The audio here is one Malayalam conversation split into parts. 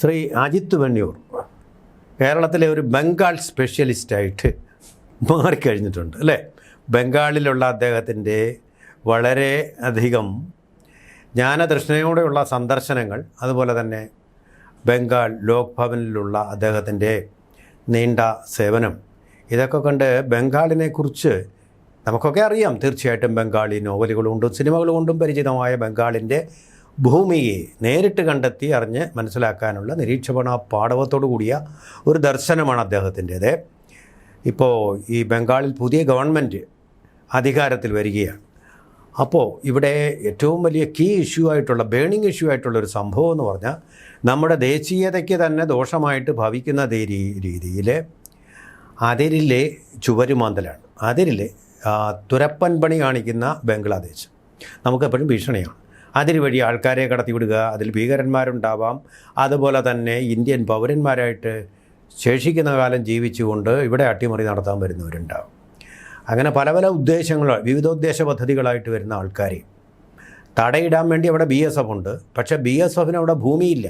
ശ്രീ അജിത് വന്യൂർ കേരളത്തിലെ ഒരു ബംഗാൾ സ്പെഷ്യലിസ്റ്റായിട്ട് മാറിക്കഴിഞ്ഞിട്ടുണ്ട് അല്ലേ. ബംഗാളിലുള്ള അദ്ദേഹത്തിൻ്റെ വളരെ അധികം ജ്ഞാനതൃഷ്ണയോടെയുള്ള സന്ദർശനങ്ങൾ, അതുപോലെ തന്നെ ബംഗാൾ ലോക് ഭവനിലുള്ള അദ്ദേഹത്തിൻ്റെ നീണ്ട സേവനം, ഇതൊക്കെ കണ്ട് ബംഗാളിനെക്കുറിച്ച് നമുക്കൊക്കെ അറിയാം. തീർച്ചയായിട്ടും ബംഗാളി നോവലുകളുകൊണ്ടും സിനിമകളുകൊണ്ടും പരിചിതമായ ബംഗാളിൻ്റെ ഭൂമിയെ നേരിട്ട് കണ്ടെത്തി അറിഞ്ഞ് മനസ്സിലാക്കാനുള്ള നിരീക്ഷണ പാടവത്തോടു കൂടിയ ഒരു ദർശനമാണ് അദ്ദേഹത്തിൻ്റേത്. ഇപ്പോൾ ഈ ബംഗാളിൽ പുതിയ ഗവൺമെൻറ് അധികാരത്തിൽ വരികയാണ്. അപ്പോൾ ഇവിടെ ഏറ്റവും വലിയ കീ ഇഷ്യൂ ആയിട്ടുള്ള, ബേണിംഗ് ഇഷ്യൂ ആയിട്ടുള്ളൊരു സംഭവം എന്ന് പറഞ്ഞാൽ നമ്മുടെ ദേശീയതയ്ക്ക് തന്നെ ദോഷമായിട്ട് ഭവിക്കുന്ന രീതിയിൽ അതിരിലെ ചുവരുമാന്തലാണ്. അതിരിലെ തുരപ്പൻ പണി കാണിക്കുന്ന ബംഗ്ലാദേശ് നമുക്കെപ്പോഴും ഭീഷണിയാണ്. അതിന് വഴി ആൾക്കാരെ കടത്തിവിടുക, അതിൽ ഭീകരന്മാരുണ്ടാവാം, അതുപോലെ തന്നെ ഇന്ത്യൻ പൗരന്മാരായിട്ട് ശേഷിക്കുന്ന കാലം ജീവിച്ചുകൊണ്ട് ഇവിടെ അട്ടിമറി നടത്താൻ വരുന്നവരുണ്ടാവും. അങ്ങനെ പല പല ഉദ്ദേശങ്ങൾ, വിവിധോദ്ദേശ പദ്ധതികളായിട്ട് വരുന്ന ആൾക്കാരെ തടയിടാൻ വേണ്ടി അവിടെ BSF ഉണ്ട്. പക്ഷേ BSFന് അവിടെ ഭൂമിയില്ല,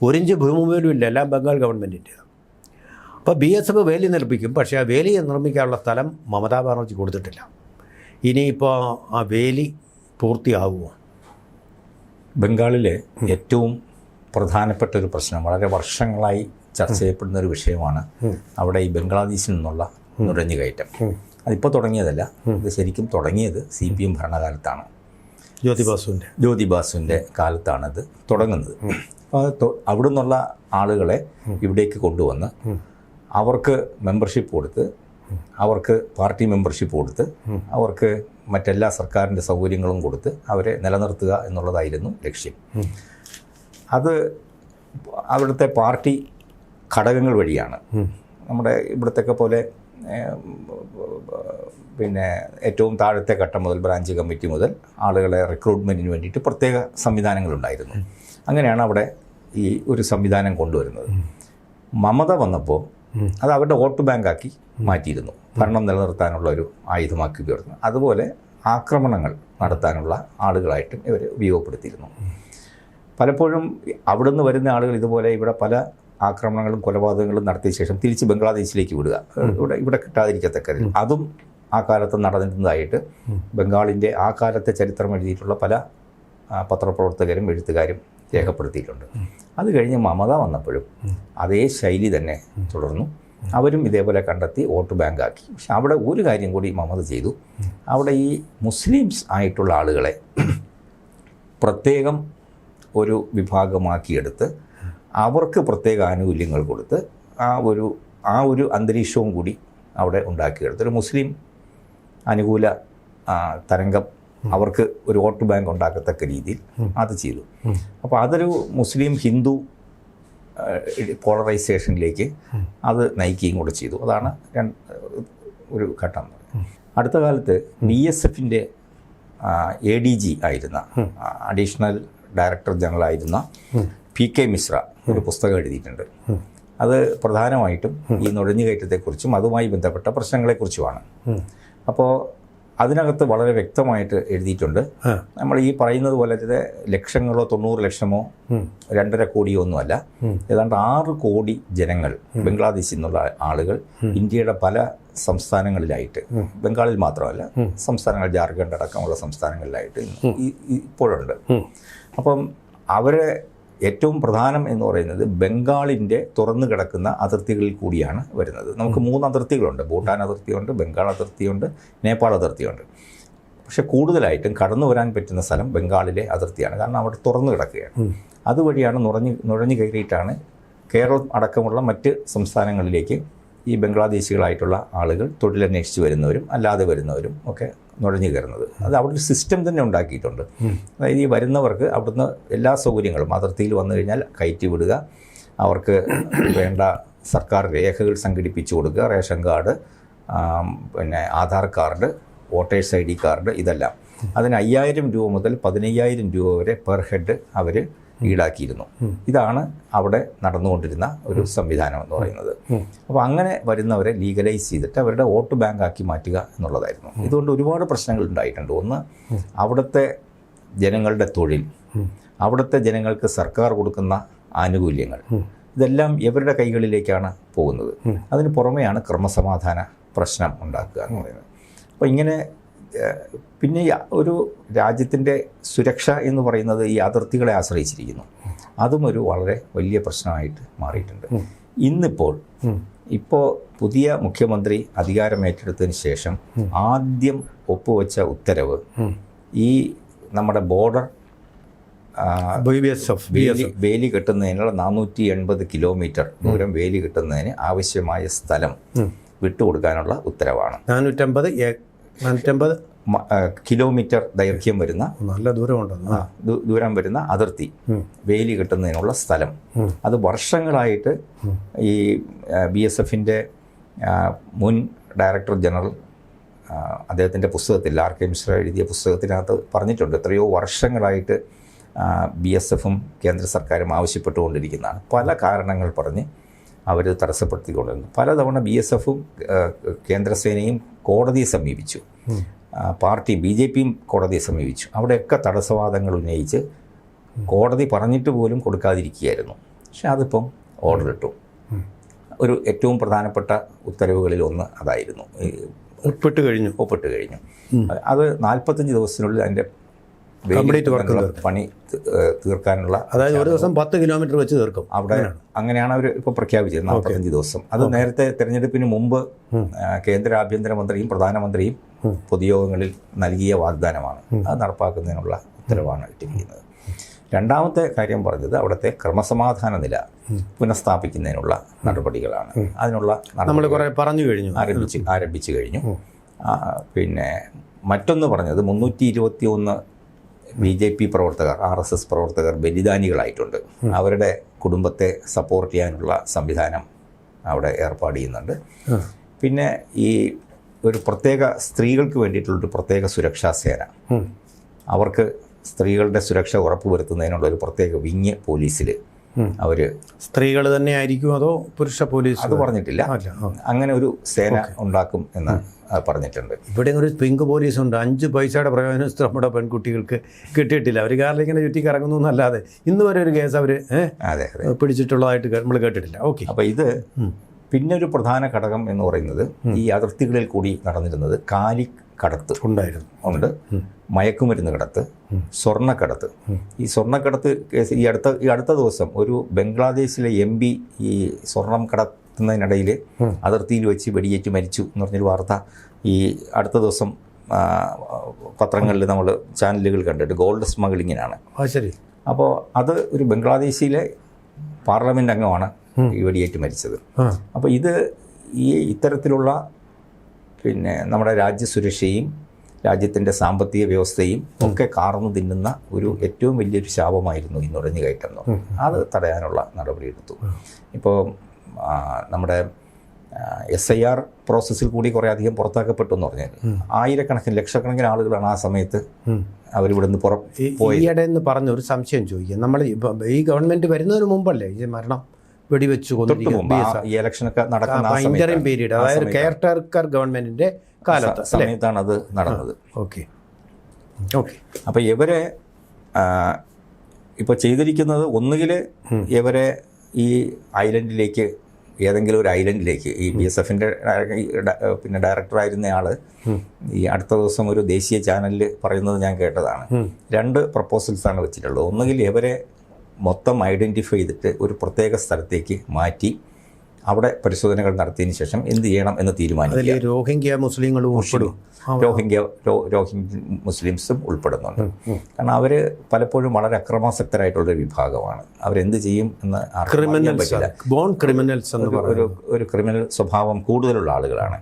ഒരിഞ്ച് ഭൂമി പോലും ഇല്ല, എല്ലാം ബംഗാൾ ഗവൺമെൻറ്റിൻ്റെ. അപ്പോൾ BSF വേലി നിർമ്മിക്കും, പക്ഷേ ആ വേലി നിർമ്മിക്കാനുള്ള സ്ഥലം മമതാ ബാനർജി കൊടുത്തിട്ടില്ല. ഇനിയിപ്പോൾ ആ വേലി പൂർത്തിയാകുമോ? ബംഗാളിലെ ഏറ്റവും പ്രധാനപ്പെട്ട ഒരു പ്രശ്നം, വളരെ വർഷങ്ങളായി ചർച്ച ചെയ്യപ്പെടുന്ന ഒരു വിഷയമാണ് അവിടെ ഈ ബംഗ്ലാദേശിൽ നിന്നുള്ള നുഴഞ്ഞുകയറ്റം. അതിപ്പോൾ തുടങ്ങിയതല്ല, ഇത് ശരിക്കും തുടങ്ങിയത് CPM ഭരണകാലത്താണ്. ജ്യോതി ബാസുവിൻ്റെ കാലത്താണിത് തുടങ്ങുന്നത്. അപ്പോൾ അവിടെ നിന്നുള്ള ആളുകളെ ഇവിടേക്ക് കൊണ്ടുവന്ന് അവർക്ക് മെമ്പർഷിപ്പ് കൊടുത്ത്, അവർക്ക് പാർട്ടി മെമ്പർഷിപ്പ് കൊടുത്ത്, അവർക്ക് മറ്റെല്ലാ സർക്കാരിൻ്റെ സൗകര്യങ്ങളും കൊടുത്ത് അവരെ നിലനിർത്തുക എന്നുള്ളതായിരുന്നു ലക്ഷ്യം. അത് അവിടുത്തെ പാർട്ടി ഘടകങ്ങൾ വഴിയാണ്. നമ്മുടെ ഇവിടത്തെയൊക്കെ പോലെ പിന്നെ ഏറ്റവും താഴത്തെ ഘട്ടം മുതൽ ബ്രാഞ്ച് കമ്മിറ്റി മുതൽ ആളുകളെ റിക്രൂട്ട്മെൻറ്റിന് വേണ്ടിയിട്ട് പ്രത്യേക സംവിധാനങ്ങളുണ്ടായിരുന്നു. അങ്ങനെയാണ് അവിടെ ഈ ഒരു സംവിധാനം കൊണ്ടുവരുന്നത്. മമത വന്നപ്പോൾ അത് അവരുടെ വോട്ട് ബാങ്കാക്കി മാറ്റിയിരുന്നു, ഭരണം നിലനിർത്താനുള്ള ഒരു ആയുധമാക്കി ഉയർന്നു. അതുപോലെ ആക്രമണങ്ങൾ നടത്താനുള്ള ആളുകളായിട്ടും ഇവർ ഉപയോഗപ്പെടുത്തിയിരുന്നു. പലപ്പോഴും അവിടുന്ന് വരുന്ന ആളുകൾ ഇതുപോലെ ഇവിടെ പല ആക്രമണങ്ങളും കൊലപാതകങ്ങളും നടത്തിയ ശേഷം തിരിച്ച് ബംഗ്ലാദേശിലേക്ക് വിടുക, ഇവിടെ കിട്ടാതിരിക്കത്തക്ക അതും ആ കാലത്ത് നടന്നിരുന്നതായിട്ട് ബംഗാളിൻ്റെ ആ കാലത്തെ ചരിത്രം എഴുതിയിട്ടുള്ള പല പത്രപ്രവർത്തകരും എഴുത്തുകാരും രേഖപ്പെടുത്തിയിട്ടുണ്ട്. അത് കഴിഞ്ഞ് മമത വന്നപ്പോഴും അതേ ശൈലി തന്നെ തുടർന്നു. അവരും ഇതേപോലെ കണ്ടെത്തി വോട്ട് ബാങ്കാക്കി. പക്ഷെ അവിടെ ഒരു കാര്യം കൂടി മമത ചെയ്തു. അവിടെ ഈ മുസ്ലിംസ് ആയിട്ടുള്ള ആളുകളെ പ്രത്യേകം ഒരു വിഭാഗമാക്കിയെടുത്ത് അവർക്ക് പ്രത്യേക ആനുകൂല്യങ്ങൾ കൊടുത്ത് ആ ഒരു അന്തരീക്ഷവും കൂടി അവിടെ ഉണ്ടാക്കിയെടുത്ത് ഒരു മുസ്ലിം അനുകൂല തരംഗം അവർക്ക് ഒരു വോട്ട് ബാങ്ക് ഉണ്ടാക്കത്തക്ക രീതിയിൽ അത് ചെയ്തു. അപ്പോൾ അതൊരു മുസ്ലിം ഹിന്ദു പോളറൈസേഷനിലേക്ക് അത് നയിക്കുകയും കൂടെ ചെയ്തു. അതാണ് ഒരു ഘട്ടം. അടുത്ത കാലത്ത് BSFൻ്റെ ADG ആയിരുന്ന, അഡീഷണൽ ഡയറക്ടർ ജനറൽ ആയിരുന്ന PK മിശ്ര ഒരു പുസ്തകം എഴുതിയിട്ടുണ്ട്. അത് പ്രധാനമായിട്ടും ഈ നുഴഞ്ഞുകയറ്റത്തെക്കുറിച്ചും അതുമായി ബന്ധപ്പെട്ട പ്രശ്നങ്ങളെക്കുറിച്ചുമാണ്. അപ്പോൾ അതിനകത്ത് വളരെ വ്യക്തമായിട്ട് എഴുതിയിട്ടുണ്ട്. നമ്മൾ ഈ പറയുന്നത് പോലെ ലക്ഷങ്ങളോ 90 ലക്ഷമോ 2.5 കോടിയോ ഒന്നുമല്ല, ഏതാണ്ട് 6 കോടി ജനങ്ങൾ, ബംഗ്ലാദേശിൽ നിന്നുള്ള ആളുകൾ ഇന്ത്യയുടെ പല സംസ്ഥാനങ്ങളിലായിട്ട്, ബംഗാളിൽ മാത്രമല്ല സംസ്ഥാനങ്ങൾ, ജാർഖണ്ഡ് അടക്കമുള്ള സംസ്ഥാനങ്ങളിലായിട്ട് ഇപ്പോഴുണ്ട്. അപ്പം അവരെ ഏറ്റവും പ്രധാനം എന്ന് പറയുന്നത് ബംഗാളിൻ്റെ തുറന്നു കിടക്കുന്ന അതിർത്തികളിൽ കൂടിയാണ് വരുന്നത്. നമുക്ക് 3 അതിർത്തികളുണ്ട്. ഭൂട്ടാൻ അതിർത്തിയുണ്ട്, ബംഗാൾ അതിർത്തിയുണ്ട്, നേപ്പാൾ അതിർത്തിയുണ്ട്. പക്ഷെ കൂടുതലായിട്ടും കടന്നു വരാൻ പറ്റുന്ന സ്ഥലം ബംഗാളിലെ അതിർത്തിയാണ്. കാരണം അവിടെ തുറന്നു കിടക്കുകയാണ്. അതുവഴിയാണ് നുഴഞ്ഞു കയറിയിട്ടാണ് കേരളം അടക്കമുള്ള മറ്റ് സംസ്ഥാനങ്ങളിലേക്ക് ഈ ബംഗ്ലാദേശികളായിട്ടുള്ള ആളുകൾ തൊഴിലന്വേഷിച്ച് വരുന്നവരും അല്ലാതെ വരുന്നവരും ഒക്കെ നുഴഞ്ഞു കയറുന്നത്. അത് അവിടെ ഒരു സിസ്റ്റം തന്നെ ഉണ്ടാക്കിയിട്ടുണ്ട്. അതായത് ഈ വരുന്നവർക്ക് അവിടുന്ന് എല്ലാ സൗകര്യങ്ങളും അതിർത്തിയിൽ വന്നു കഴിഞ്ഞാൽ കയറ്റി വിടുക, അവർക്ക് വേണ്ട സർക്കാർ രേഖകൾ സംഘടിപ്പിച്ചു കൊടുക്കുക, റേഷൻ കാർഡ്, പിന്നെ Aadhaar card, voters ID card, ഇതെല്ലാം. അതിന് 5000 രൂപ മുതൽ 15000 രൂപ വരെ പെർ ഹെഡ് അവർ ഈടാക്കിയിരുന്നു. ഇതാണ് അവിടെ നടന്നുകൊണ്ടിരുന്ന ഒരു സംവിധാനം എന്ന് പറയുന്നത്. അപ്പോൾ അങ്ങനെ വരുന്നവരെ ലീഗലൈസ് ചെയ്തിട്ട് അവരുടെ വോട്ട് ബാങ്കാക്കി മാറ്റുക എന്നുള്ളതായിരുന്നു. ഇതുകൊണ്ട് ഒരുപാട് പ്രശ്നങ്ങൾ ഉണ്ടായിട്ടുണ്ട്. ഒന്ന്, അവിടുത്തെ ജനങ്ങളുടെ തൊഴിൽ, അവിടുത്തെ ജനങ്ങൾക്ക് സർക്കാർ കൊടുക്കുന്ന ആനുകൂല്യങ്ങൾ, ഇതെല്ലാം ഇവരുടെ കൈകളിലേക്കാണ് പോകുന്നത്. അതിന് പുറമെയാണ് ക്രമസമാധാന പ്രശ്നം ഉണ്ടാക്കുക എന്ന് പറയുന്നത്. അപ്പോൾ ഇങ്ങനെ പിന്നെ ഒരു രാജ്യത്തിൻ്റെ സുരക്ഷ എന്ന് പറയുന്നത് ഈ അതിർത്തികളെ ആശ്രയിച്ചിരിക്കുന്നു. അതും ഒരു വളരെ വലിയ പ്രശ്നമായിട്ട് മാറിയിട്ടുണ്ട്. ഇപ്പോൾ പുതിയ മുഖ്യമന്ത്രി അധികാരമേറ്റെടുത്തതിന് ശേഷം ആദ്യം ഒപ്പുവെച്ച ഉത്തരവ് ഈ നമ്മുടെ ബോർഡർ വേലി കെട്ടുന്നതിനുള്ള 480 കിലോമീറ്റർ ദൂരം വേലി കെട്ടുന്നതിന് ആവശ്യമായ സ്ഥലം വിട്ടുകൊടുക്കാനുള്ള ഉത്തരവാണ്. 450 കിലോമീറ്റർ ദൈർഘ്യം വരുന്ന നല്ല ദൂരം വരുന്ന അതിർത്തി വേലി കെട്ടുന്നതിനുള്ള സ്ഥലം. അത് വർഷങ്ങളായിട്ട് ഈ BSFൻ്റെ മുൻ ഡയറക്ടർ ജനറൽ അദ്ദേഹത്തിൻ്റെ പുസ്തകത്തിൽ, ആർ കെ മിശ്ര എഴുതിയ പുസ്തകത്തിനകത്ത് പറഞ്ഞിട്ടുണ്ട്. എത്രയോ വർഷങ്ങളായിട്ട് BSFും കേന്ദ്ര സർക്കാരും ആവശ്യപ്പെട്ടുകൊണ്ടിരിക്കുന്നതാണ്. പല കാരണങ്ങൾ പറഞ്ഞ് അവർ തടസ്സപ്പെടുത്തിക്കൊണ്ടിരുന്നു. പലതവണ BSFും കേന്ദ്രസേനയും കോടതിയെ സമീപിച്ചു, പാർട്ടി BJPയും കോടതിയെ സമീപിച്ചു. അവിടെയൊക്കെ തടസ്സവാദങ്ങൾ ഉന്നയിച്ച് കോടതി പറഞ്ഞിട്ട് പോലും കൊടുക്കാതിരിക്കുകയായിരുന്നു. പക്ഷെ അതിപ്പം ഓർഡർ ഇട്ടു. ഒരു ഏറ്റവും പ്രധാനപ്പെട്ട ഉത്തരവുകളിൽ ഒന്ന് അതായിരുന്നു. ഒപ്പിട്ട് കഴിഞ്ഞു. അത് 45 ദിവസത്തിനുള്ളിൽ അതിൻ്റെ പണി തീർക്കാനുള്ള, അതായത് ഒരു ദിവസം 10 കിലോമീറ്റർ വെച്ച് തീർക്കും. അവിടെ അങ്ങനെയാണ് അവർ ഇപ്പോൾ പ്രഖ്യാപിച്ചത്, 45 ദിവസം. അത് നേരത്തെ തെരഞ്ഞെടുപ്പിന് മുമ്പ് കേന്ദ്ര ആഭ്യന്തരമന്ത്രിയും പ്രധാനമന്ത്രിയും പൊതുയോഗങ്ങളിൽ നൽകിയ വാഗ്ദാനമാണ്. അത് നടപ്പാക്കുന്നതിനുള്ള ഉത്തരവാണ് ഇട്ടിരിക്കുന്നത്. രണ്ടാമത്തെ കാര്യം പറഞ്ഞത് അവിടുത്തെ ക്രമസമാധാന നില പുനഃസ്ഥാപിക്കുന്നതിനുള്ള നടപടികളാണ്. അതിനുള്ള നമ്മൾ കുറേ പറഞ്ഞു കഴിഞ്ഞു, ആരംഭിച്ചു കഴിഞ്ഞു. പിന്നെ മറ്റൊന്ന് പറഞ്ഞത് 321 BJP പ്രവർത്തകർ, RSS പ്രവർത്തകർ ബലിദാനികളായിട്ടുണ്ട്. അവരുടെ കുടുംബത്തെ സപ്പോർട്ട് ചെയ്യാനുള്ള സംവിധാനം അവിടെ ഏർപ്പാട് ചെയ്യുന്നുണ്ട്. പിന്നെ ഈ ഒരു പ്രത്യേക സ്ത്രീകൾക്ക് വേണ്ടിയിട്ടുള്ളൊരു പ്രത്യേക സുരക്ഷാ സേന, അവർക്ക് സ്ത്രീകളുടെ സുരക്ഷ ഉറപ്പുവരുത്തുന്നതിനുള്ള ഒരു പ്രത്യേക വിങ് പോലീസിൽ അവർ സ്ത്രീകൾ തന്നെ ആയിരിക്കും അതോ പുരുഷ പോലീസ്, അത് പറഞ്ഞിട്ടില്ല. അങ്ങനെ ഒരു സേന ഉണ്ടാക്കും എന്ന് പറഞ്ഞിട്ടുണ്ട്. ഇവിടെ ഒരു പിങ്ക് പോലീസ് ഉണ്ട്. 5 പൈസയുടെ പ്രയോജനം നമ്മുടെ പെൺകുട്ടികൾക്ക് കിട്ടിയിട്ടില്ല. അവർ കാറിൽ ഇങ്ങനെ ചുറ്റി കറങ്ങുന്നു എന്നല്ലാതെ ഇന്ന് വരെ ഒരു കേസ് അവർ പിടിച്ചിട്ടുള്ളതായിട്ട് നമ്മൾ കേട്ടിട്ടില്ല. ഓക്കെ. അപ്പോൾ ഇത് പിന്നെ ഒരു പ്രധാന ഘടകം എന്ന് പറയുന്നത് ഈ അതിർത്തികളിൽ കൂടി നടന്നിരുന്നത് കാലിക്കടത്ത് ഉണ്ട്, മയക്കുമരുന്ന് കടത്ത്, സ്വർണ്ണക്കടത്ത്. ഈ സ്വർണ്ണക്കടത്ത് കേസ് ഈ അടുത്ത ദിവസം ഒരു ബംഗ്ലാദേശിലെ MP ഈ സ്വർണം കടത്തുന്നതിനിടയിൽ അതിർത്തിയിൽ വെച്ച് വെടിയേറ്റ് മരിച്ചു എന്ന് പറഞ്ഞൊരു വാർത്ത ഈ അടുത്ത ദിവസം പത്രങ്ങളിൽ നമ്മൾ ചാനലുകൾ കണ്ടിട്ട്, ഗോൾഡ് സ്മഗ്ലിങ്ങിനാണ്. ശരി. അപ്പോൾ അത് ഒരു ബംഗ്ലാദേശിലെ പാർലമെൻറ്റ് അംഗമാണ് ഈ വെടിയേറ്റ് മരിച്ചത്. അപ്പോൾ ഇത് ഇത്തരത്തിലുള്ള പിന്നെ നമ്മുടെ രാജ്യസുരക്ഷയും രാജ്യത്തിൻ്റെ സാമ്പത്തിക വ്യവസ്ഥയും ഒക്കെ കാർന്നു തിന്നുന്ന ഒരു ഏറ്റവും വലിയൊരു ശാപമായിരുന്നു ഈ നുഴഞ്ഞുകയറ്റം. അത് തടയാനുള്ള നടപടിയെടുത്തു. ഇപ്പോൾ നമ്മുടെ SIR പ്രോസസ്സിൽ കൂടി കുറേ അധികം പുറത്താക്കപ്പെട്ടു എന്ന് പറഞ്ഞാൽ ആയിരക്കണക്കിന് ലക്ഷക്കണക്കിന് ആളുകളാണ് ആ സമയത്ത് അവരിവിടുന്ന് ഈയിടെ എന്ന് പറഞ്ഞ ഒരു സംശയം ചോദിക്കുക. നമ്മൾ ഈ ഗവൺമെൻറ് വരുന്നതിന് മുമ്പല്ലേ ഈ മരണം വെടിവെച്ചു ഈ ഇലക്ഷനൊക്കെ നടക്കുന്ന ഇന്ററിം പീരീഡ്, അതായത് കെയർ ടേക്കർ ഗവൺമെന്റിന്റെ സമയത്താണ് അത് നടന്നത്. ഓക്കെ. അപ്പോൾ ഇവരെ ഇപ്പോൾ ചെയ്തിരിക്കുന്നത് ഒന്നുകിൽ ഇവരെ ഈ ഐലൻഡിലേക്ക്, ഏതെങ്കിലും ഒരു ഐലൻഡിലേക്ക്, ഈ BSFൻ്റെ പിന്നെ ഡയറക്ടറായിരുന്നയാൾ ഈ അടുത്ത ദിവസം ഒരു ദേശീയ ചാനലിൽ പറയുന്നത് ഞാൻ കേട്ടതാണ്. 2 പ്രപ്പോസൽസാണ് വെച്ചിട്ടുള്ളത്. ഒന്നുകിൽ ഇവരെ മൊത്തം ഐഡൻറ്റിഫൈ ചെയ്തിട്ട് ഒരു പ്രത്യേക സ്ഥലത്തേക്ക് മാറ്റി അവിടെ പരിശോധനകൾ നടത്തിയതിന് ശേഷം എന്ത് ചെയ്യണം എന്ന് തീരുമാനിക്കുക. രോഹിംഗ്യ മുസ്ലിങ്ങളും രോഹിംഗ്യ മുസ്ലിംസും ഉൾപ്പെടുന്നുണ്ട്. കാരണം അവർ പലപ്പോഴും വളരെ അക്രമാസക്തരായിട്ടുള്ളൊരു വിഭാഗമാണ്. അവരെന്ത് ചെയ്യും എന്ന് ഒരു ക്രിമിനൽ സ്വഭാവം കൂടുതലുള്ള ആളുകളാണ്.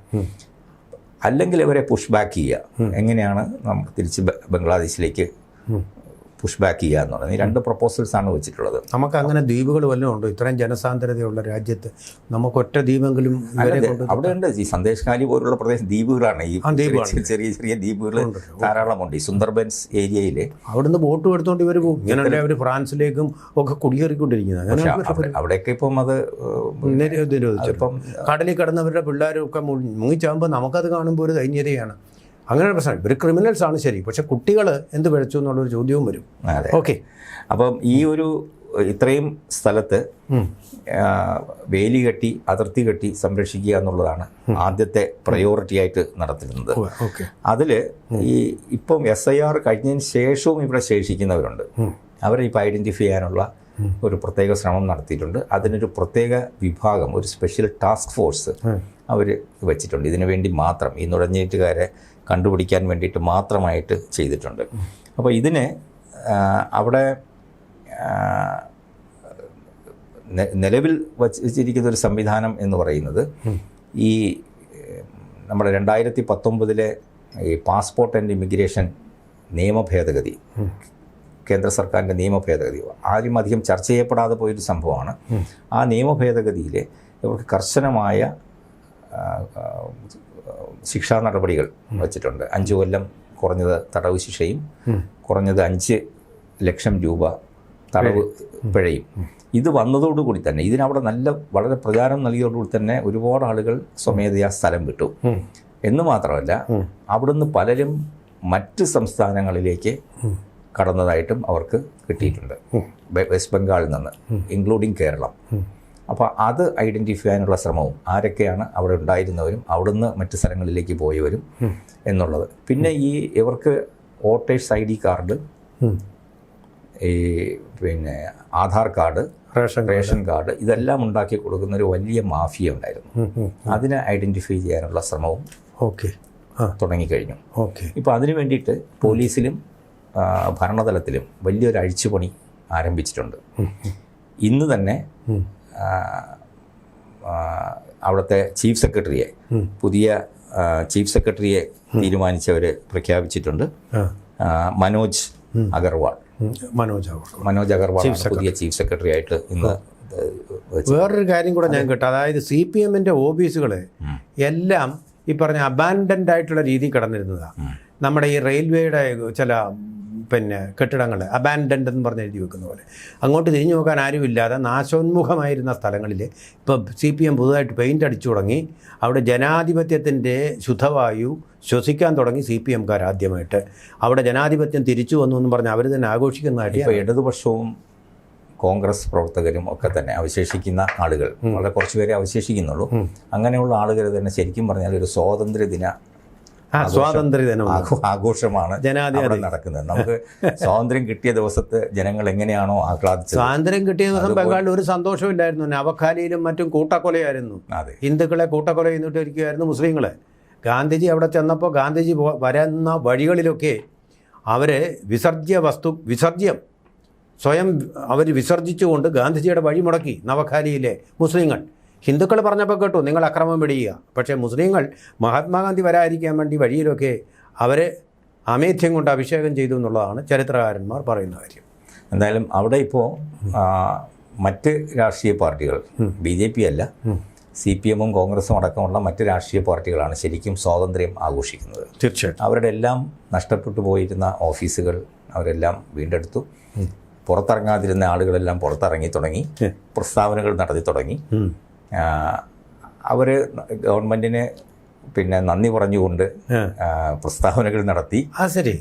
അല്ലെങ്കിൽ അവരെ പുഷ് ബാക്ക് ചെയ്യുക. എങ്ങനെയാണ് നമുക്ക് തിരിച്ച് ബംഗ്ലാദേശിലേക്ക് പുഷ് ബാക്ക് ചെയ്യുക എന്നുള്ളത്. ഈ 2 പ്രപ്പോസൽസാണ് വെച്ചിട്ടുള്ളത്. നമുക്ക് അങ്ങനെ ദ്വീപുകൾ വല്ലതും ഉണ്ടോ? ഇത്രയും ജനസാന്ദ്രതയുള്ള രാജ്യത്ത് നമുക്ക് ഒറ്റ ദ്വീപെങ്കിലും അവിടെ ഉണ്ട്. ഈ സന്ദേശ് ഖാലി പോലുള്ള പ്രദേശം ദ്വീപുകളാണ്. ഈ ചെറിയ ചെറിയ ദ്വീപുകൾ ധാരാളമുണ്ട്. ഈ സുന്ദർബൻസ് ഏരിയയിൽ അവിടുന്ന് ബോട്ട് എടുത്തുകൊണ്ട് ഇവർ പോകും. ഇങ്ങനെ അവർ ഫ്രാൻസിലേക്കും ഒക്കെ കുടിയേറിക്കൊണ്ടിരിക്കുന്നത്. അവിടെയൊക്കെ ഇപ്പം അത് ഇപ്പം കടലിൽ കിടന്നവരുടെ പിള്ളേരൊക്കെ മുങ്ങിച്ചാകുമ്പോൾ നമുക്കത് കാണുമ്പോൾ ഒരു ദൈന്യതയാണ്. അങ്ങനെ പ്രശ്നം. ഇവർ ക്രിമിനൽസ് ആണ് ശരി, പക്ഷെ കുട്ടികൾ എന്ത് പിഴച്ചു എന്നുള്ളൊരു ചോദ്യവും വരും. ഓക്കെ. അപ്പം ഈ ഒരു ഇത്രയും സ്ഥലത്ത് വേലി കെട്ടി അതിർത്തി കെട്ടി സംരക്ഷിക്കുക എന്നുള്ളതാണ് ആദ്യത്തെ പ്രയോറിറ്റി ആയിട്ട് നടത്തുന്നത്. അതിൽ ഈ ഇപ്പം SIR കഴിഞ്ഞതിന് ശേഷവും ഇവിടെ ശേഷിക്കുന്നവരുണ്ട്. അവരെ ഇപ്പോൾ ഐഡൻറ്റിഫൈ ചെയ്യാനുള്ള ഒരു പ്രത്യേക ശ്രമം നടത്തിയിട്ടുണ്ട്. അതിനൊരു പ്രത്യേക വിഭാഗം, ഒരു സ്പെഷ്യൽ ടാസ്ക് ഫോഴ്സ് അവർ വെച്ചിട്ടുണ്ട്. ഇതിനു വേണ്ടി മാത്രം, ഈ നുഴഞ്ഞേറ്റുകാരെ കണ്ടുപിടിക്കാൻ വേണ്ടിയിട്ട് മാത്രമായിട്ട് ചെയ്തിട്ടുണ്ട്. അപ്പോൾ ഇതിന് അവിടെ നിലവിൽ വച്ചിരിക്കുന്ന ഒരു സംവിധാനം എന്ന് പറയുന്നത് ഈ നമ്മുടെ 2019 ഈ പാസ്പോർട്ട് ആൻഡ് ഇമിഗ്രേഷൻ നിയമ ഭേദഗതി, കേന്ദ്ര സർക്കാരിൻ്റെ നിയമ ഭേദഗതി ആരും അധികം ചർച്ച ചെയ്യപ്പെടാതെ പോയൊരു സംഭവമാണ്. ആ നിയമ ഭേദഗതിയിൽ ഇവർക്ക് കർശനമായ ശിക്ഷാ നടപടികൾ വച്ചിട്ടുണ്ട്. 5 കൊല്ലം കുറഞ്ഞത് തടവ് ശിക്ഷയും കുറഞ്ഞത് 5 ലക്ഷം രൂപ തടവ് പിഴയും. ഇത് വന്നതോടുകൂടി തന്നെ, ഇതിനവിടെ വളരെ പ്രചാരം നൽകിയതോടുകൂടി തന്നെ ഒരുപാട് ആളുകൾ സ്വമേധയാ സ്ഥലം വിട്ടു എന്ന് മാത്രമല്ല, അവിടുന്ന് പലരും മറ്റ് സംസ്ഥാനങ്ങളിലേക്ക് കടന്നതായിട്ടും അവർക്ക് കിട്ടിയിട്ടുണ്ട്, വെസ്റ്റ് ബംഗാളിൽ നിന്ന്, ഇൻക്ലൂഡിങ് കേരളം. അപ്പോൾ അത് ഐഡൻറ്റിഫൈ ചെയ്യാനുള്ള ശ്രമവും, ആരൊക്കെയാണ് അവിടെ ഉണ്ടായിരുന്നവരും അവിടുന്ന് മറ്റ് സ്ഥലങ്ങളിലേക്ക് പോയവരും എന്നുള്ളത്. പിന്നെ ഇവർക്ക് വോട്ടേഴ്സ് ID കാർഡ്, ഈ പിന്നെ ആധാർ കാർഡ്, റേഷൻ കാർഡ്, ഇതെല്ലാം ഉണ്ടാക്കി കൊടുക്കുന്ന ഒരു വലിയ മാഫിയ ഉണ്ടായിരുന്നു. അതിനെ ഐഡൻറ്റിഫൈ ചെയ്യാനുള്ള ശ്രമവും തുടങ്ങിക്കഴിഞ്ഞു. ഇപ്പോൾ അതിനു വേണ്ടിയിട്ട് പോലീസിലും ഭരണതലത്തിലും വലിയൊരു അഴിച്ചുപണി ആരംഭിച്ചിട്ടുണ്ട്. ഇന്ന് തന്നെ അവിടുത്തെ ചീഫ് സെക്രട്ടറിയെ, പുതിയ ചീഫ് സെക്രട്ടറിയെ തീരുമാനിച്ചവർ പ്രഖ്യാപിച്ചിട്ടുണ്ട്. മനോജ് അഗർവാൾ പുതിയ ചീഫ് സെക്രട്ടറി ആയിട്ട് ഇന്ന്. വേറൊരു കാര്യം കൂടെ ഞാൻ കേട്ടു, അതായത് CPM-ന്റെ ഓഫീസുകൾ എല്ലാം ഈ പറഞ്ഞ അബാൻഡൻഡ് ആയിട്ടുള്ള രീതി കടന്നിരുന്നതാണ്. നമ്മുടെ ഈ റെയിൽവേയുടെ ചില കെട്ടിടങ്ങൾ അബാൻഡൻഡ് എന്ന് പറഞ്ഞ് എഴുതി വെക്കുന്ന പോലെ അങ്ങോട്ട് തിരിഞ്ഞു നോക്കാൻ ആരുമില്ലാതെ നാശോന്മുഖമായിരുന്ന സ്ഥലങ്ങളിൽ ഇപ്പോൾ CPM പുതുതായിട്ട് പെയിൻ്റ് അടിച്ചു തുടങ്ങി. അവിടെ ജനാധിപത്യത്തിൻ്റെ ശുദ്ധവായു ശ്വസിക്കാൻ തുടങ്ങി CPM-കാർ ആദ്യമായിട്ട്. അവിടെ ജനാധിപത്യം തിരിച്ചു വന്നു എന്ന് പറഞ്ഞ് അവർ തന്നെ ആഘോഷിക്കുന്നതായിട്ട്. ഇപ്പോൾ ഇടതുപക്ഷവും കോൺഗ്രസ് പ്രവർത്തകരും ഒക്കെ തന്നെ അവശേഷിക്കുന്ന ആളുകൾ, വളരെ കുറച്ചുപേരെ അവശേഷിക്കുന്നുള്ളൂ. അങ്ങനെയുള്ള ആളുകൾ തന്നെ ശരിക്കും പറഞ്ഞാൽ ഒരു സ്വാതന്ത്ര്യദിന ആഘോഷമാണ് ജനാധിപത്യം നടക്കുന്നത്. നമുക്ക് സ്വാതന്ത്ര്യം കിട്ടിയ ദിവസത്തെ ജനങ്ങൾ എങ്ങനെയാണോ ആഹ്ലാദിച്ചത്, സ്വാതന്ത്ര്യം കിട്ടിയ ദിവസം ബംഗാളിൽ ഒരു സന്തോഷമില്ലായിരുന്നു. നവഖാലിയിലും മറ്റും കൂട്ടക്കൊലയായിരുന്നു. ഹിന്ദുക്കളെ കൂട്ടക്കൊല ചെയ്തിട്ടിരിക്കുകയായിരുന്നു മുസ്ലിങ്ങളെ. ഗാന്ധിജി അവിടെ ചെന്നപ്പോൾ ഗാന്ധിജി വരുന്ന വഴികളിലൊക്കെ അവർ വിസർജ്യം സ്വയം അവർ വിസർജിച്ചുകൊണ്ട് ഗാന്ധിജിയുടെ വഴി മുടക്കി നവഖാലിയിലെ മുസ്ലിങ്ങൾ. ഹിന്ദുക്കൾ പറഞ്ഞപ്പോൾ കേട്ടു നിങ്ങൾ അക്രമം പിടിയുക. പക്ഷേ മുസ്ലിങ്ങൾ മഹാത്മാഗാന്ധി വരാതിരിക്കാൻ വേണ്ടി വഴിയിലൊക്കെ അവരെ അമേധ്യം കൊണ്ട് അഭിഷേകം ചെയ്തു എന്നുള്ളതാണ് ചരിത്രകാരന്മാർ പറയുന്ന കാര്യം. എന്തായാലും അവിടെ ഇപ്പോൾ മറ്റ് രാഷ്ട്രീയ പാർട്ടികൾ, BJP അല്ല, CPM-ഉം കോൺഗ്രസും അടക്കമുള്ള മറ്റ് രാഷ്ട്രീയ പാർട്ടികളാണ് ശരിക്കും സ്വാതന്ത്ര്യം ആഘോഷിക്കുന്നത്. തീർച്ചയായിട്ടും അവരുടെ എല്ലാം നഷ്ടപ്പെട്ടു പോയിരുന്ന ഓഫീസുകൾ അവരെല്ലാം വീണ്ടെടുത്തു. പുറത്തിറങ്ങാതിരുന്ന ആളുകളെല്ലാം പുറത്തിറങ്ങി തുടങ്ങി, പ്രസ്താവനകൾ നടത്തി തുടങ്ങി. അവർ ഗവൺമെൻറ്റിന് നന്ദി പറഞ്ഞുകൊണ്ട് പ്രസ്താവനകൾ നടത്തി. ശരി.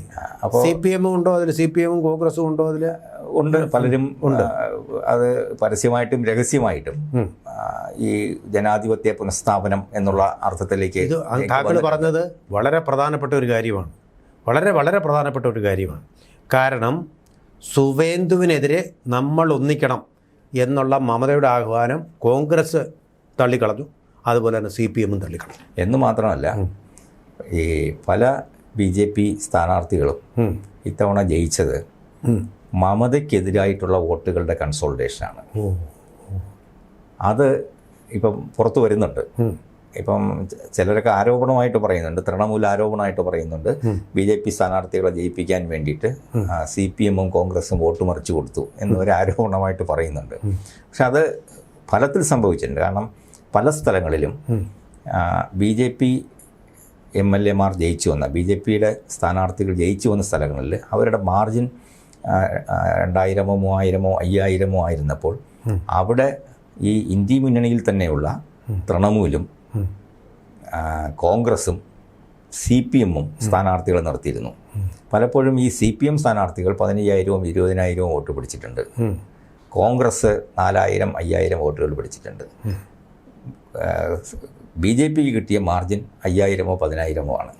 അപ്പോൾ CPM ഉണ്ടോ അതിൽ? CPM-ഉം കോൺഗ്രസും ഉണ്ടോ അതിൽ? ഉണ്ട്, പലരും ഉണ്ട്. അത് പരസ്യമായിട്ടും രഹസ്യമായിട്ടും ഈ ജനാധിപത്യ പുനഃസ്ഥാപനം എന്നുള്ള അർത്ഥത്തിലേക്ക് താങ്കൾ പറഞ്ഞത് വളരെ പ്രധാനപ്പെട്ട ഒരു കാര്യമാണ്. വളരെ വളരെ പ്രധാനപ്പെട്ട ഒരു കാര്യമാണ്. കാരണം സുവേന്ദുവിനെതിരെ നമ്മൾ ഒന്നിക്കണം എന്നുള്ള മമതയുടെ ആഹ്വാനം കോൺഗ്രസ് തള്ളിക്കളഞ്ഞു, അതുപോലെ തന്നെ CPM-ഉം തള്ളിക്കളഞ്ഞു. എന്ന് മാത്രമല്ല, ഈ പല BJP സ്ഥാനാർത്ഥികളും ഇത്തവണ ജയിച്ചത് മമതയ്ക്കെതിരായിട്ടുള്ള വോട്ടുകളുടെ കൺസോളിഡേഷനാണ്. അത് ഇപ്പം പുറത്തു വരുന്നുണ്ട്. ഇപ്പം ചിലരൊക്കെ ആരോപണമായിട്ട് പറയുന്നുണ്ട്, തൃണമൂല ആരോപണമായിട്ട് പറയുന്നുണ്ട്, BJP സ്ഥാനാർത്ഥികളെ ജയിപ്പിക്കാൻ വേണ്ടിയിട്ട് CPM-ഉം കോൺഗ്രസും വോട്ട് മറിച്ചു കൊടുത്തു എന്നൊരു ആരോപണമായിട്ട് പറയുന്നുണ്ട്. പക്ഷെ അത് ഫലത്തിൽ സംഭവിച്ചിട്ടുണ്ട്. കാരണം പല സ്ഥലങ്ങളിലും BJP MLA-മാർ ജയിച്ചു വന്ന, BJP-യുടെ സ്ഥാനാർത്ഥികൾ ജയിച്ചു വന്ന സ്ഥലങ്ങളിൽ അവരുടെ മാർജിൻ 2000-ഓ 3000-ഓ 5000-ഓ ആയിരുന്നപ്പോൾ അവിടെ ഈ ഇന്ത്യ മുന്നണിയിൽ തന്നെയുള്ള തൃണമൂലും കോൺഗ്രസും CPM-ഉം സ്ഥാനാർത്ഥികളെ നിർത്തിയിരുന്നു. പലപ്പോഴും ഈ CPM സ്ഥാനാർത്ഥികൾ 15,000-ഓ 20,000-ഓ വോട്ട് പിടിച്ചിട്ടുണ്ട്. കോൺഗ്രസ് 4000 5000 വോട്ടുകൾ പിടിച്ചിട്ടുണ്ട്. BJP കിട്ടിയ മാർജിൻ 5000 10,000 ആണ്.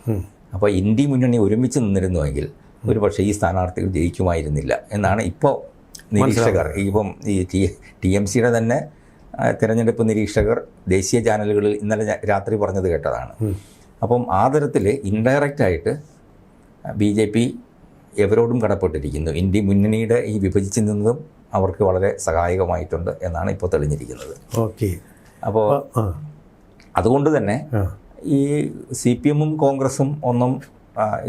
അപ്പോൾ ഇന്ത്യ മുന്നണി ഒരുമിച്ച് നിന്നിരുന്നുവെങ്കിൽ ഒരു പക്ഷേ ഈ സ്ഥാനാർത്ഥികൾ ജയിക്കുമായിരുന്നില്ല എന്നാണ് ഇപ്പോൾ നിരീക്ഷകർ. ഇപ്പം ഈ TMCയുടെ തന്നെ തിരഞ്ഞെടുപ്പ് നിരീക്ഷകർ ദേശീയ ചാനലുകളിൽ ഇന്നലെ രാത്രി പറഞ്ഞത് കേട്ടതാണ്. അപ്പം ആ തരത്തിൽ ഇൻഡയറക്റ്റായിട്ട് BJP എവരോടും കടപ്പെട്ടിരിക്കുന്നു. ഇന്ത്യ മുന്നണിയുടെ ഈ വിഭജിച്ച് നിന്നതും അവർക്ക് വളരെ സഹായകമായിട്ടുണ്ട് എന്നാണ് ഇപ്പോൾ തെളിഞ്ഞിരിക്കുന്നത്. ഓക്കെ. അപ്പോൾ അതുകൊണ്ട് തന്നെ ഈ CPM-ഉം കോൺഗ്രസും ഒന്നും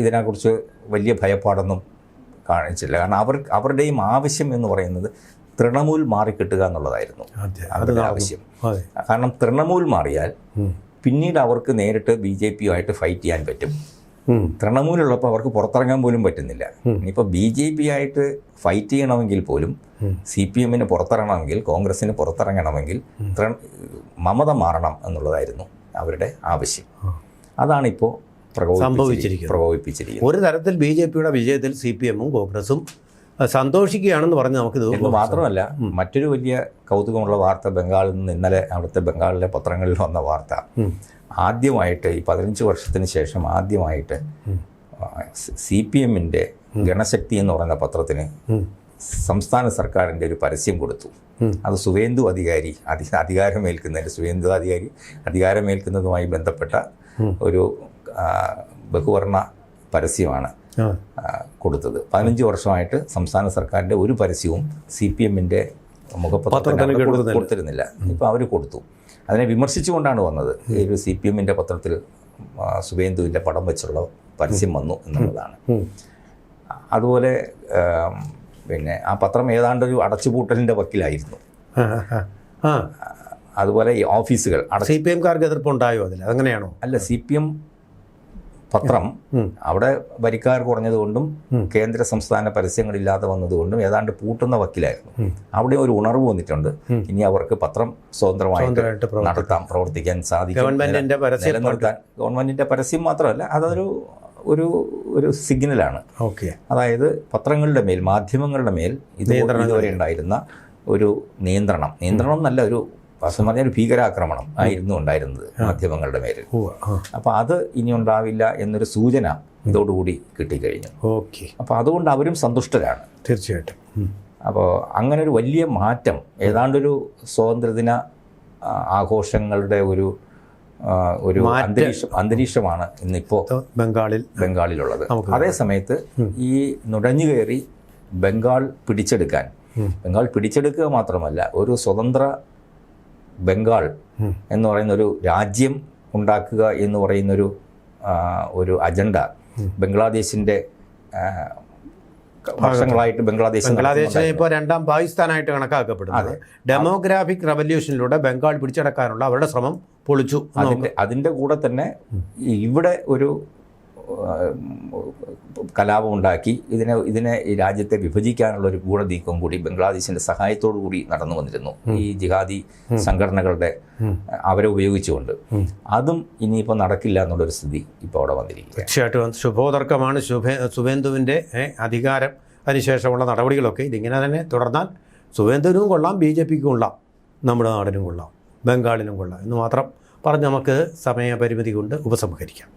ഇതിനെക്കുറിച്ച് വലിയ ഭയപ്പാടൊന്നും കാണിച്ചില്ല. കാരണം അവരുടെയും ആവശ്യം എന്ന് പറയുന്നത് തൃണമൂൽ മാറിക്കിട്ടുക എന്നുള്ളതായിരുന്നു അവരുടെ ആവശ്യം. കാരണം തൃണമൂൽ മാറിയാൽ പിന്നീട് അവർക്ക് നേരിട്ട് BJP-യുമായിട്ട് ഫൈറ്റ് ചെയ്യാൻ പറ്റും. തൃണമൂലുള്ളപ്പോൾ അവർക്ക് പുറത്തിറങ്ങാൻ പോലും പറ്റുന്നില്ല. ഇനിയിപ്പോൾ BJP-ആയിട്ട് ഫൈറ്റ് ചെയ്യണമെങ്കിൽ പോലും CPM-ന് പുറത്തിറങ്ങണമെങ്കിൽ, കോൺഗ്രസ്സിന് പുറത്തിറങ്ങണമെങ്കിൽ മമത മാറണം എന്നുള്ളതായിരുന്നു അവരുടെ ആവശ്യം. അതാണിപ്പോൾ പ്രകോപിപ്പിച്ചിരിക്കുന്നത്. ഒരു തരത്തിൽ BJP-യുടെ വിജയത്തിൽ CPM-ഉം കോൺഗ്രസും സന്തോഷിക്കുകയാണെന്ന് പറഞ്ഞ് നമുക്കിത് മാത്രമല്ല, മറ്റൊരു വലിയ കൗതുകമുള്ള വാർത്ത ബംഗാളിൽ നിന്ന് ഇന്നലെ അവിടുത്തെ ബംഗാളിലെ പത്രങ്ങളിൽ വന്ന വാർത്ത, ആദ്യമായിട്ട് ഈ 15 വർഷത്തിന് ശേഷം ആദ്യമായിട്ട് CPM-ന്റെ ഗണശക്തി എന്ന് പറയുന്ന പത്രത്തിന് സംസ്ഥാന സർക്കാരിൻ്റെ ഒരു പരസ്യം കൊടുത്തു. അത് സുവേന്ദു അധികാരി അധികാരമേൽക്കുന്നതുമായി ബന്ധപ്പെട്ട ഒരു ബഹുവർണ്ണ പരസ്യമാണ് കൊടുത്തത്. 15 വർഷമായിട്ട് സംസ്ഥാന സർക്കാരിൻ്റെ ഒരു പരസ്യവും CPM-ന്റെ മുഖപത്രത്തിന് കൊടുത്തിരുന്നില്ല. ഇപ്പോൾ അവർ കൊടുത്തു. അതിനെ വിമർശിച്ചുകൊണ്ടാണ് വന്നത്. ഒരു CPM-ന്റെ പത്രത്തിൽ സുവേന്ദുവിൻ്റെ പടം വെച്ചുള്ള പരസ്യം വന്നു എന്നുള്ളതാണ്. അതുപോലെ പിന്നെ ആ പത്രം ഏതാണ്ടൊരു അടച്ചുപൂട്ടലിൻ്റെ വക്കിലായിരുന്നു. അതുപോലെ ഈ ഓഫീസുകൾ CPM-കാർക്ക് എതിർപ്പുണ്ടായോ അതിൽ? അങ്ങനെയാണോ? അല്ല, CPM പത്രം അവിടെ വരിക്കാർ കുറഞ്ഞതുകൊണ്ടും കേന്ദ്ര സംസ്ഥാന പരസ്യങ്ങളില്ലാതെ വന്നതുകൊണ്ടും ഏതാണ്ട് പൂട്ടുന്ന വക്കിലായിരുന്നു. അവിടെ ഒരു ഉണർവ് വന്നിട്ടുണ്ട്. ഇനി അവർക്ക് പത്രം സ്വതന്ത്രമായിട്ട് പ്രവർത്തിക്കാൻ സാധിക്കും. ഗവൺമെന്റിന്റെ പരസ്യം മാത്രമല്ല, അതൊരു ഒരു സിഗ്നലാണ്. അതായത് പത്രങ്ങളുടെ മേൽ, മാധ്യമങ്ങളുടെ മേൽ ഇതുവരെ ഉണ്ടായിരുന്ന ഒരു നിയന്ത്രണം നല്ല ഒരു പറഞ്ഞൊരു ഭീകരാക്രമണം ആയിരുന്നു ഉണ്ടായിരുന്നത് മാധ്യമങ്ങളുടെ മേൽ. അപ്പോൾ അത് ഇനി ഉണ്ടാവില്ല എന്നൊരു സൂചന ഇതോടുകൂടി കിട്ടിക്കഴിഞ്ഞു. അപ്പോൾ അതുകൊണ്ട് അവരും സന്തുഷ്ടരാണ് തീർച്ചയായിട്ടും. അപ്പോൾ അങ്ങനെ ഒരു വലിയ മാറ്റം, ഏതാണ്ടൊരു സ്വാതന്ത്ര്യദിന ആഘോഷങ്ങളുടെ ഒരു അന്തരീക്ഷമാണ് ഇന്നിപ്പോൾ ബംഗാളിലുള്ളത്. അതേ സമയത്ത് ഈ നുഴഞ്ഞുകയറി ബംഗാൾ പിടിച്ചെടുക്കുക മാത്രമല്ല, ഒരു സ്വതന്ത്ര ബംഗാൾ എന്ന് പറയുന്ന ഒരു രാജ്യം ഉണ്ടാക്കുക എന്ന് പറയുന്നൊരു അജണ്ട ബംഗ്ലാദേശിൻ്റെ വർഷങ്ങളായിട്ട് ബംഗ്ലാദേശിനെ ഇപ്പോൾ രണ്ടാം പാകിസ്ഥാനായിട്ട് കണക്കാക്കപ്പെടുന്നത്. ഡെമോഗ്രാഫിക് റവല്യൂഷനിലൂടെ ബംഗാൾ പിടിച്ചെടുക്കാനുള്ള അവരുടെ ശ്രമം പൊളിച്ചു. അതിൻ്റെ കൂടെ തന്നെ ഇവിടെ ഒരു കലാപമുണ്ടാക്കി ഇതിനെ ഈ രാജ്യത്തെ വിഭജിക്കാനുള്ള ഒരു ഗൂഢനീക്കം കൂടി ബംഗ്ലാദേശിൻ്റെ സഹായത്തോടു കൂടി നടന്നു വന്നിരുന്നു. ഈ ജിഹാദി സംഘടനകളുടെ അവരെ ഉപയോഗിച്ചുകൊണ്ട്. അതും ഇനിയിപ്പോൾ നടക്കില്ല എന്നുള്ളൊരു സ്ഥിതി ഇപ്പോൾ അവിടെ വന്നിരിക്കുക. തീർച്ചയായിട്ടും ശുഭോദർക്കമാണ് സുവേന്ദുവിൻ്റെ അധികാരം. അതിനുശേഷമുള്ള നടപടികളൊക്കെ ഇതിങ്ങനെ തന്നെ തുടർന്നാൽ സുവേന്ദുവിനും കൊള്ളാം, BJP-ക്കും കൊള്ളാം, നമ്മുടെ നാടിനും കൊള്ളാം, ബംഗാളിനും കൊള്ളാം എന്ന് മാത്രം പറഞ്ഞ് നമുക്ക് സമയപരിമിതി കൊണ്ട് ഉപസംഹരിക്കാം.